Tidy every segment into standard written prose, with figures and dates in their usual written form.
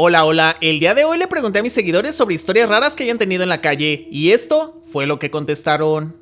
Hola, hola, el día de hoy le pregunté a mis seguidores sobre historias raras que hayan tenido en la calle, y esto fue lo que contestaron.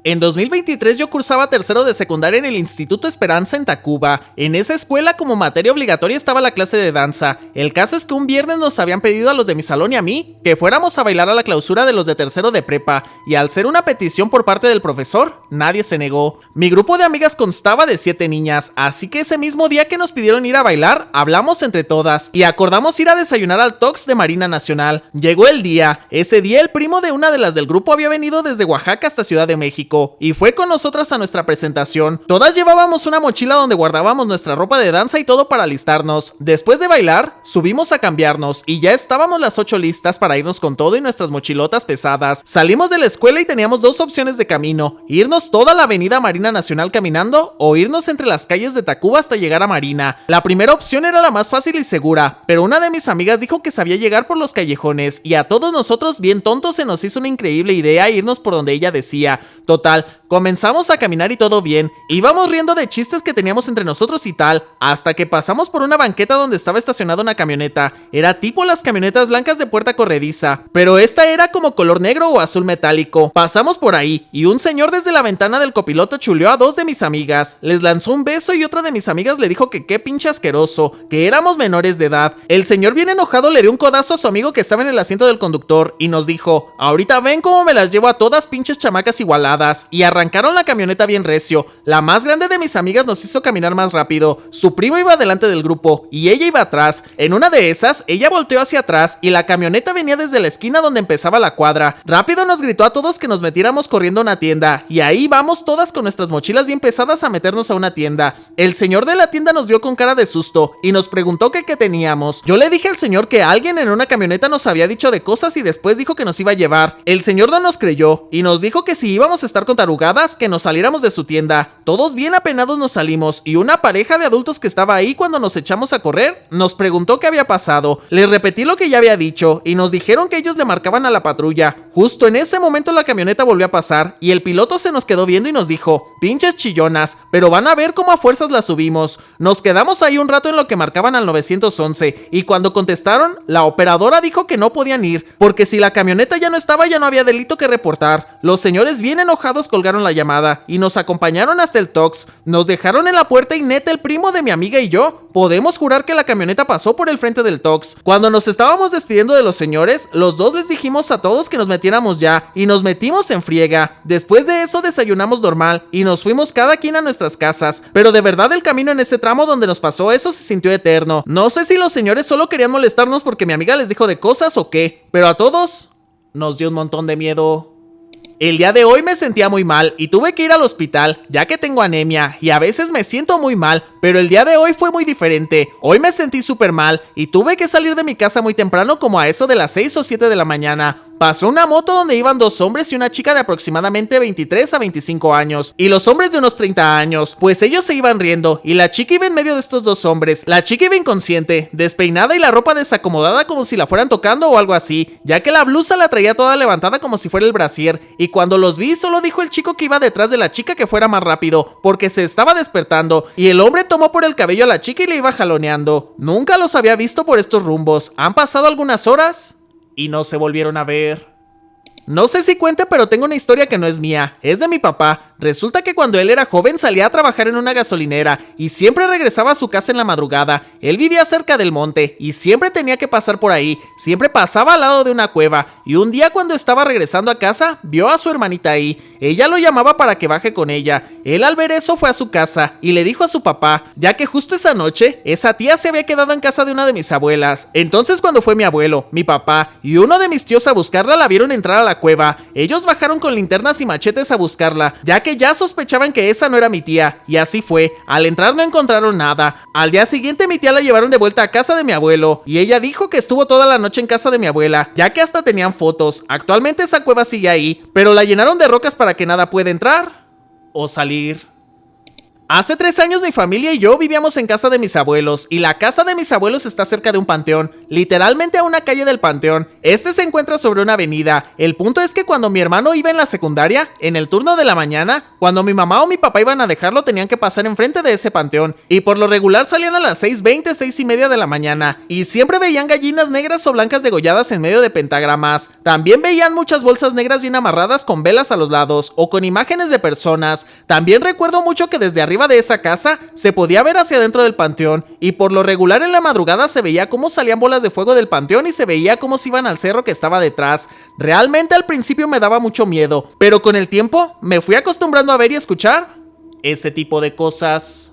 En 2023 yo cursaba tercero de secundaria en el Instituto Esperanza en Tacuba. En esa escuela como materia obligatoria estaba la clase de danza. El caso es que un viernes nos habían pedido a los de mi salón y a mí que fuéramos a bailar a la clausura de los de tercero de prepa, y al ser una petición por parte del profesor, nadie se negó. Mi grupo de amigas constaba de 7 niñas, así que ese mismo día que nos pidieron ir a bailar, hablamos entre todas y acordamos ir a desayunar al Tox de Marina Nacional. Llegó el día. Ese día el primo de una de las del grupo había venido desde Oaxaca hasta Ciudad de México y fue con nosotras a nuestra presentación. Todas llevábamos una mochila donde guardábamos nuestra ropa de danza y todo para alistarnos. Después de bailar, subimos a cambiarnos y ya estábamos las 8 listas para irnos con todo y nuestras mochilotas pesadas. Salimos de la escuela y teníamos dos opciones de camino: irnos toda la avenida Marina Nacional caminando o irnos entre las calles de Tacuba hasta llegar a Marina. La primera opción era la más fácil y segura, pero una de mis amigas dijo que sabía llegar por los callejones y a todos nosotros bien tontos se nos hizo una increíble idea irnos por donde ella decía. Total, comenzamos a caminar y todo bien, íbamos riendo de chistes que teníamos entre nosotros y tal, hasta que pasamos por una banqueta donde estaba estacionada una camioneta. Era tipo las camionetas blancas de puerta corrediza, pero esta era como color negro o azul metálico. Pasamos por ahí y un señor desde la ventana del copiloto chuleó a dos de mis amigas, les lanzó un beso y otra de mis amigas le dijo que qué pinche asqueroso, que éramos menores de edad. El señor bien enojado le dio un codazo a su amigo que estaba en el asiento del conductor y nos dijo: ahorita ven cómo me las llevo a todas pinches chamacas igualadas, y arrancaron la camioneta bien recio. La más grande de mis amigas nos hizo caminar más rápido, su primo iba delante del grupo y ella iba atrás. En una de esas, ella volteó hacia atrás y la camioneta venía desde la esquina donde empezaba la cuadra. Rápido nos gritó a todos que nos metiéramos corriendo a una tienda, y ahí vamos todas con nuestras mochilas bien pesadas a meternos a una tienda. El señor de la tienda nos vio con cara de susto y nos preguntó que qué teníamos. Yo le dije al señor que alguien en una camioneta nos había dicho de cosas y después dijo que nos iba a llevar. El señor no nos creyó y nos dijo que si íbamos a estar con tarugadas, que nos saliéramos de su tienda. Todos bien apenados nos salimos y una pareja de adultos que estaba ahí cuando nos echamos a correr nos preguntó qué había pasado. Les repetí lo que ya había dicho y nos dijeron que ellos le marcaban a la patrulla. Justo en ese momento la camioneta volvió a pasar y el piloto se nos quedó viendo y nos dijo: pinches chillonas, pero van a ver cómo a fuerzas la subimos. Nos quedamos ahí un rato en lo que marcaban al 911 y cuando contestaron, la operadora dijo que no podían ir porque si la camioneta ya no estaba, ya no había delito que reportar. Los señores bien enojados colgaron la llamada y nos acompañaron hasta el Tox. Nos dejaron en la puerta y neta el primo de mi amiga y yo podemos jurar que la camioneta pasó por el frente del Tox. Cuando nos estábamos despidiendo de los señores, los dos les dijimos a todos que nos metiéramos ya y nos metimos en friega. Después de eso desayunamos normal y nos fuimos cada quien a nuestras casas, pero de verdad el camino en ese tramo donde nos pasó eso se sintió eterno. No sé si los señores solo querían molestarnos porque mi amiga les dijo de cosas o qué, pero a todos nos dio un montón de miedo. El día de hoy me sentía muy mal y tuve que ir al hospital ya que tengo anemia y a veces me siento muy mal, pero el día de hoy fue muy diferente. Hoy me sentí súper mal y tuve que salir de mi casa muy temprano, como a eso de las 6 o 7 de la mañana. Pasó una moto donde iban dos hombres y una chica de aproximadamente 23 a 25 años y los hombres de unos 30 años, pues ellos se iban riendo y la chica iba en medio de estos dos hombres. La chica iba inconsciente, despeinada y la ropa desacomodada como si la fueran tocando o algo así, ya que la blusa la traía toda levantada como si fuera el brasier, y cuando los vi solo dijo el chico que iba detrás de la chica que fuera más rápido porque se estaba despertando, y el hombre tomó por el cabello a la chica y le iba jaloneando. Nunca los había visto por estos rumbos. Han pasado algunas horas y no se volvieron a ver. No sé si cuente, pero tengo una historia que no es mía, es de mi papá. Resulta que cuando él era joven salía a trabajar en una gasolinera y siempre regresaba a su casa en la madrugada. Él vivía cerca del monte y siempre tenía que pasar por ahí, siempre pasaba al lado de una cueva, y un día cuando estaba regresando a casa, vio a su hermanita ahí. Ella lo llamaba para que baje con ella. Él al ver eso fue a su casa y le dijo a su papá, ya que justo esa noche, esa tía se había quedado en casa de una de mis abuelas. Entonces cuando fue mi abuelo, mi papá y uno de mis tíos a buscarla, la vieron entrar a la cueva. Ellos bajaron con linternas y machetes a buscarla, ya que ya sospechaban que esa no era mi tía, y así fue. Al entrar no encontraron nada. Al día siguiente mi tía la llevaron de vuelta a casa de mi abuelo, y ella dijo que estuvo toda la noche en casa de mi abuela, ya que hasta tenían fotos. Actualmente esa cueva sigue ahí, pero la llenaron de rocas para que nada pueda entrar o salir. Hace 3 años mi familia y yo vivíamos en casa de mis abuelos, y la casa de mis abuelos está cerca de un panteón, literalmente a una calle del panteón. Este se encuentra sobre una avenida. El punto es que cuando mi hermano iba en la secundaria, en el turno de la mañana, cuando mi mamá o mi papá iban a dejarlo tenían que pasar enfrente de ese panteón, y por lo regular salían a las 6:20, 6:30 de la mañana, y siempre veían gallinas negras o blancas degolladas en medio de pentagramas. También veían muchas bolsas negras bien amarradas con velas a los lados, o con imágenes de personas. También recuerdo mucho que desde arriba de esa casa se podía ver hacia adentro del panteón, y por lo regular en la madrugada se veía cómo salían bolas de fuego del panteón y se veía cómo se iban al cerro que estaba detrás. Realmente al principio me daba mucho miedo, pero con el tiempo me fui acostumbrando a ver y escuchar ese tipo de cosas.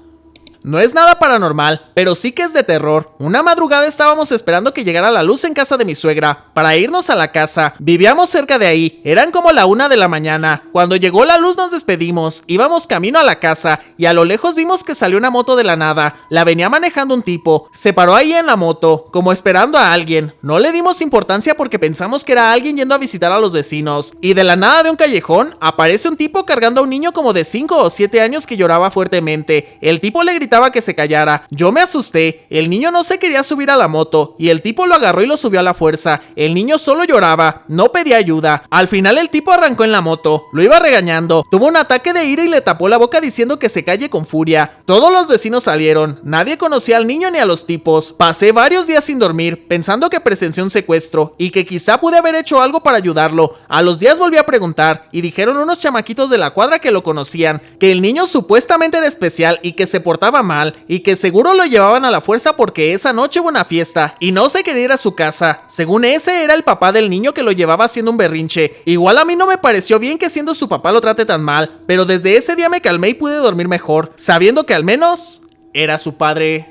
No es nada paranormal, pero sí que es de terror. Una madrugada estábamos esperando que llegara la luz en casa de mi suegra para irnos a la casa. Vivíamos cerca de ahí, eran como la 1 de la mañana. Cuando llegó la luz nos despedimos, íbamos camino a la casa y a lo lejos vimos que salió una moto de la nada. La venía manejando un tipo, se paró ahí en la moto, como esperando a alguien. No le dimos importancia porque pensamos que era alguien yendo a visitar a los vecinos. Y de la nada de un callejón aparece un tipo cargando a un niño como de 5 o 7 años que lloraba fuertemente. El tipo le gritaba que se callara. Yo me asusté, el niño no se quería subir a la moto y el tipo lo agarró y lo subió a la fuerza. El niño solo lloraba, no pedía ayuda. Al final el tipo arrancó en la moto, lo iba regañando, tuvo un ataque de ira y le tapó la boca diciendo que se calle con furia. Todos los vecinos salieron, nadie conocía al niño ni a los tipos. Pasé varios días sin dormir, pensando que presencié un secuestro y que quizá pude haber hecho algo para ayudarlo. A los días volví a preguntar y dijeron unos chamaquitos de la cuadra que lo conocían, que el niño supuestamente era especial y que se portaba mal y que seguro lo llevaban a la fuerza porque esa noche hubo una fiesta y no se quería ir a su casa. Según ese era el papá del niño que lo llevaba haciendo un berrinche. Igual a mí no me pareció bien que siendo su papá lo trate tan mal, pero desde ese día me calmé y pude dormir mejor, sabiendo que al menos era su padre.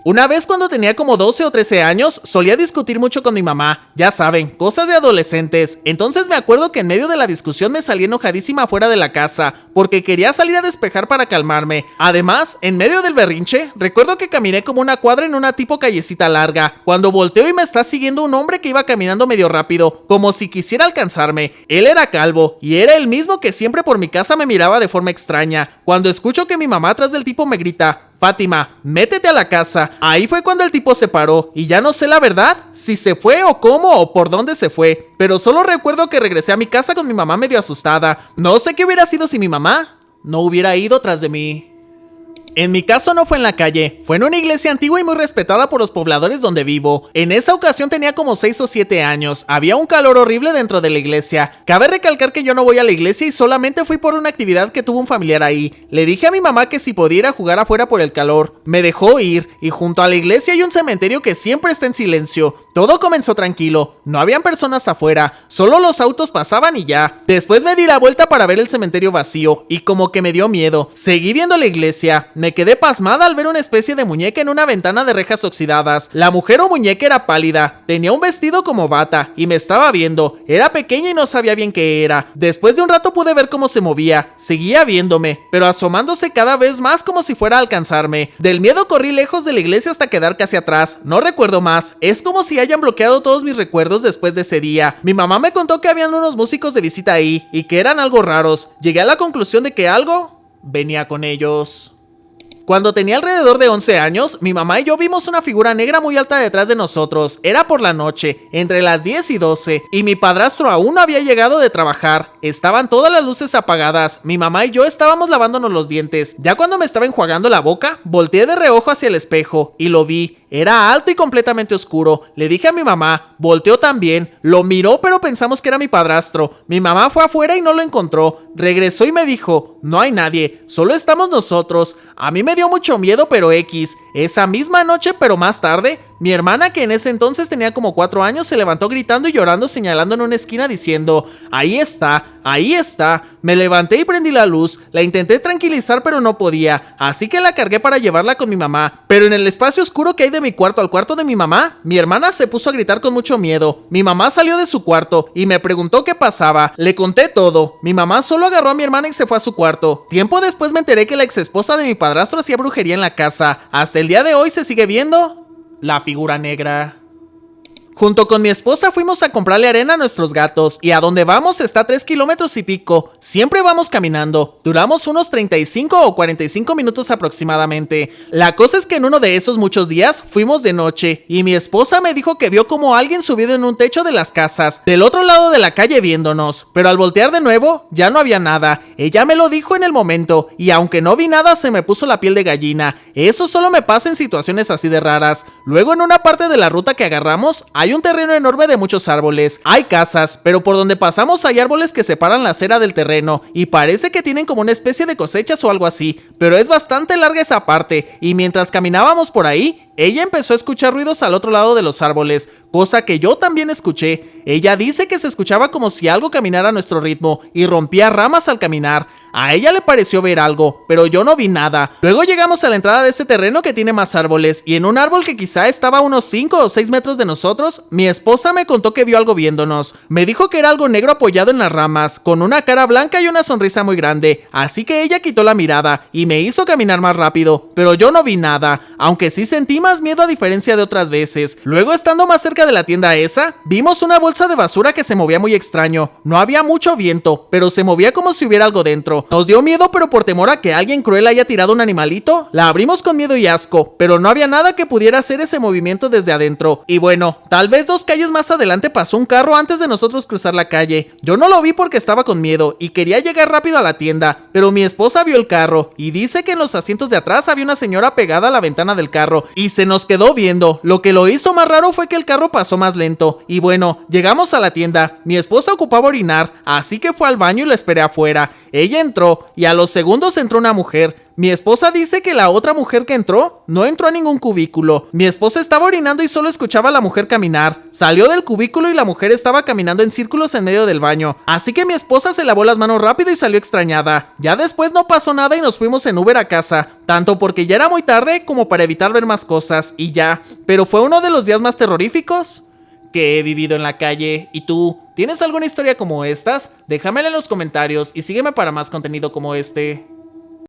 Una vez cuando tenía como 12 o 13 años, solía discutir mucho con mi mamá, ya saben, cosas de adolescentes. Entonces me acuerdo que en medio de la discusión me salí enojadísima fuera de la casa, porque quería salir a despejar para calmarme. Además, en medio del berrinche, recuerdo que caminé como una cuadra en una tipo callecita larga, cuando volteo y me está siguiendo un hombre que iba caminando medio rápido, como si quisiera alcanzarme. Él era calvo, y era el mismo que siempre por mi casa me miraba de forma extraña. Cuando escucho que mi mamá atrás del tipo me grita: Fátima, métete a la casa. Ahí fue cuando el tipo se paró y ya no sé la verdad, si se fue o cómo o por dónde se fue, pero solo recuerdo que regresé a mi casa con mi mamá medio asustada. No sé qué hubiera sido si mi mamá no hubiera ido tras de mí. En mi caso no fue en la calle, fue en una iglesia antigua y muy respetada por los pobladores donde vivo. En esa ocasión tenía como 6 o 7 años, había un calor horrible dentro de la iglesia. Cabe recalcar que yo no voy a la iglesia y solamente fui por una actividad que tuvo un familiar ahí. Le dije a mi mamá que si podía ir a jugar afuera por el calor. Me dejó ir, y junto a la iglesia hay un cementerio que siempre está en silencio. Todo comenzó tranquilo, no habían personas afuera, solo los autos pasaban y ya. Después me di la vuelta para ver el cementerio vacío, y como que me dio miedo. Seguí viendo la iglesia. Me quedé pasmada al ver una especie de muñeca en una ventana de rejas oxidadas. La mujer o muñeca era pálida, tenía un vestido como bata y me estaba viendo. Era pequeña y no sabía bien qué era. Después de un rato pude ver cómo se movía. Seguía viéndome, pero asomándose cada vez más como si fuera a alcanzarme. Del miedo corrí lejos de la iglesia hasta quedar casi atrás. No recuerdo más. Es como si hayan bloqueado todos mis recuerdos después de ese día. Mi mamá me contó que habían unos músicos de visita ahí y que eran algo raros. Llegué a la conclusión de que algo venía con ellos. Cuando tenía alrededor de 11 años, mi mamá y yo vimos una figura negra muy alta detrás de nosotros. Era por la noche, entre las 10 y 12, y mi padrastro aún no había llegado de trabajar. Estaban todas las luces apagadas. Mi mamá y yo estábamos lavándonos los dientes. Ya cuando me estaba enjuagando la boca, volteé de reojo hacia el espejo y lo vi. Era alto y completamente oscuro. Le dije a mi mamá, volteó también. Lo miró, pero pensamos que era mi padrastro. Mi mamá fue afuera y no lo encontró. Regresó y me dijo: no hay nadie, solo estamos nosotros. A mí me dio mucho miedo, pero X. Esa misma noche, pero más tarde, mi hermana, que en ese entonces tenía como 4 años, se levantó gritando y llorando, señalando en una esquina diciendo: ahí está, ahí está. Me levanté y prendí la luz. La intenté tranquilizar, pero no podía, así que la cargué para llevarla con mi mamá. Pero en el espacio oscuro que hay de mi cuarto al cuarto de mi mamá, mi hermana se puso a gritar con mucho miedo. Mi mamá salió de su cuarto y me preguntó qué pasaba. Le conté todo. Mi mamá solo agarró a mi hermana y se fue a su cuarto. Tiempo después me enteré que la exesposa de mi padrastro hacía brujería en la casa. Hasta el día de hoy se sigue viendo la figura negra. Junto con mi esposa fuimos a comprarle arena a nuestros gatos y a donde vamos está a 3 kilómetros y pico. Siempre vamos caminando. Duramos unos 35 o 45 minutos aproximadamente. La cosa es que en uno de esos muchos días fuimos de noche y mi esposa me dijo que vio como alguien subido en un techo de las casas del otro lado de la calle viéndonos, pero al voltear de nuevo ya no había nada. Ella me lo dijo en el momento y aunque no vi nada se me puso la piel de gallina. Eso solo me pasa en situaciones así de raras. Luego en una parte de la ruta que agarramos hay un terreno enorme de muchos árboles. Hay casas, pero por donde pasamos hay árboles que separan la acera del terreno y parece que tienen como una especie de cosechas o algo así, pero es bastante larga esa parte y mientras caminábamos por ahí, ella empezó a escuchar ruidos al otro lado de los árboles, cosa que yo también escuché. Ella dice que se escuchaba como si algo caminara a nuestro ritmo y rompía ramas al caminar. A ella le pareció ver algo, pero yo no vi nada. Luego llegamos a la entrada de ese terreno que tiene más árboles y en un árbol que quizá estaba a unos 5 o 6 metros de nosotros, mi esposa me contó que vio algo viéndonos. Me dijo que era algo negro apoyado en las ramas, con una cara blanca y una sonrisa muy grande, así que ella quitó la mirada y me hizo caminar más rápido, pero yo no vi nada, aunque sí sentí más miedo a diferencia de otras veces. Luego, estando más cerca de la tienda esa, vimos una bolsa de basura que se movía muy extraño. No había mucho viento, pero se movía como si hubiera algo dentro. Nos dio miedo, pero por temor a que alguien cruel haya tirado un animalito, la abrimos con miedo y asco, pero no había nada que pudiera hacer ese movimiento desde adentro. Y bueno, tal vez 2 calles más adelante pasó un carro antes de nosotros cruzar la calle. Yo no lo vi porque estaba con miedo y quería llegar rápido a la tienda, pero mi esposa vio el carro y dice que en los asientos de atrás había una señora pegada a la ventana del carro y se nos quedó viendo. Lo que lo hizo más raro fue que el carro pasó más lento. Y bueno, llegamos a la tienda. Mi esposa ocupaba orinar, así que fue al baño y la esperé afuera. Ella entró y a los segundos entró una mujer. Mi esposa dice que la otra mujer que entró no entró a ningún cubículo. Mi esposa estaba orinando y solo escuchaba a la mujer caminar. Salió del cubículo y la mujer estaba caminando en círculos en medio del baño. Así que mi esposa se lavó las manos rápido y salió extrañada. Ya después no pasó nada y nos fuimos en Uber a casa. Tanto porque ya era muy tarde como para evitar ver más cosas y ya. Pero fue uno de los días más terroríficos que he vivido en la calle. ¿Y tú? ¿Tienes alguna historia como estas? Déjamela en los comentarios y sígueme para más contenido como este.